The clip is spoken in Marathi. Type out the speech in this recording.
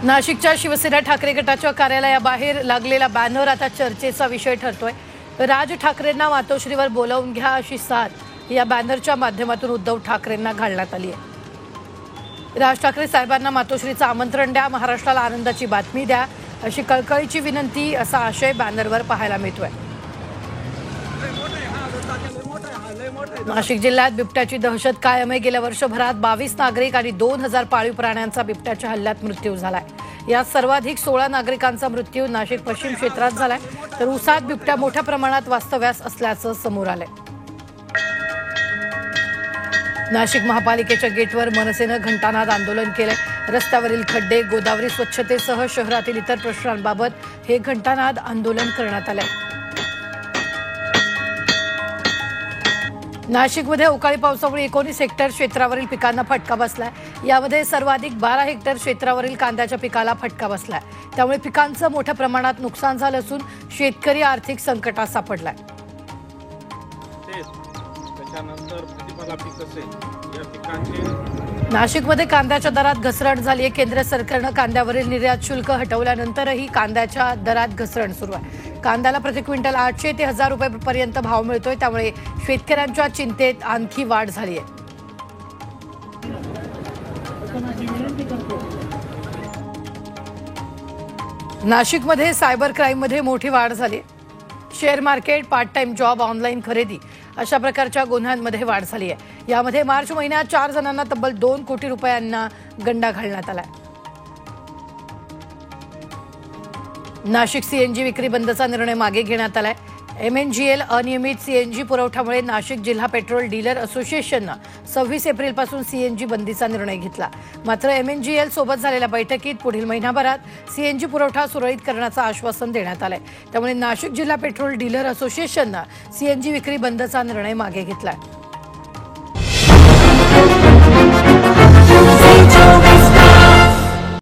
नाशिकच्या शिवसेना ठाकरे गटाच्या कार्यालयाबाहेर लागलेला बॅनर आता चर्चेचा विषय ठरतोय। राज ठाकरेंना मातोश्रीवर बोलावून घ्या अशी साथ या बॅनरच्या माध्यमातून उद्धव ठाकरेंना घालण्यात आली आहे। राज ठाकरे साहेबांना मातोश्रीचं आमंत्रण द्या, महाराष्ट्राला आनंदाची बातमी द्या अशी कळकळीची विनंती असा आशय बॅनरवर पाहायला मिळतोय। नाशिक जिल्ह्यात बिबट्याची दहशत कायम आहे। गेल्या वर्षभरात 22 नागरिक आणि 2000 पाळीव प्राण्यांचा बिबट्याच्या हल्ल्यात मृत्यू झालाय। यात सर्वाधिक 16 नागरिकांचा मृत्यू नाशिक पश्चिम क्षेत्रात झालाय, तर उसात बिबट्या मोठ्या प्रमाणात वास्तव्यास असल्याचं समोर आलंय। नाशिक महापालिकेच्या गेटवर मनसेनं घंटानाद आंदोलन केलंय। रस्त्यावरील खड्डे, गोदावरी स्वच्छतेसह शहरातील इतर प्रश्नांबाबत हे घंटानाद आंदोलन करण्यात आलंय। नाशिकमध्ये अवकाळी पावसामुळे 19 हेक्टर क्षेत्रावरील पिकांना फटका बसलाय। यामध्ये सर्वाधिक 12 हेक्टर क्षेत्रावरील कांद्याच्या पिकाला फटका बसलाय। त्यामुळे पिकांचं मोठ्या प्रमाणात नुकसान झालं असून शेतकरी आर्थिक संकटात सापडलाय। नाशिकमध्ये कांद्याच्या दरात घसरण झाली आहे। केंद्र सरकारनं कांद्यावरील निर्यात शुल्क हटवल्यानंतरही कांद्याच्या दरात घसरण सुरू आहे। कांद्याला प्रति क्विंटल 800 ते 1000 रुपयांपर्यंत भाव मिळतोय, त्यामुळे शेतकऱ्यांच्या चिंतेत आणखी वाढ झाली आहे। नाशिकमध्ये सायबर क्राईममध्ये मोठी वाढ झाली। Share market, part time job, online खरेदी अशा प्रकारच्या गुन्ह्यांमध्ये वाढ झाली आहे। यामध्ये मार्च महिन्यात 4 जणांना तब्बल 2 कोटी रुपयांना गंडा घालण्यात आलाय। नाशिक सीएनजी विक्री बंदचा निर्णय मागे घेण्यात आलाय। MNGL अनियमित सीएनजी पुरवठ्यामुळे नाशिक जिल्हा पेट्रोल डीलर असोसिएशननं 26 एप्रिलपासून सीएनजी बंदीचा निर्णय घेतला। मात्र MNGL सोबत झालेल्या बैठकीत पुढील महिनाभरात सीएनजी पुरवठा सुरळीत करण्याचं आश्वासन देण्यात आलंय। त्यामुळे नाशिक जिल्हा पेट्रोल डीलर असोसिएशननं सीएनजी विक्री बंदचा निर्णय मागे घेतलाय।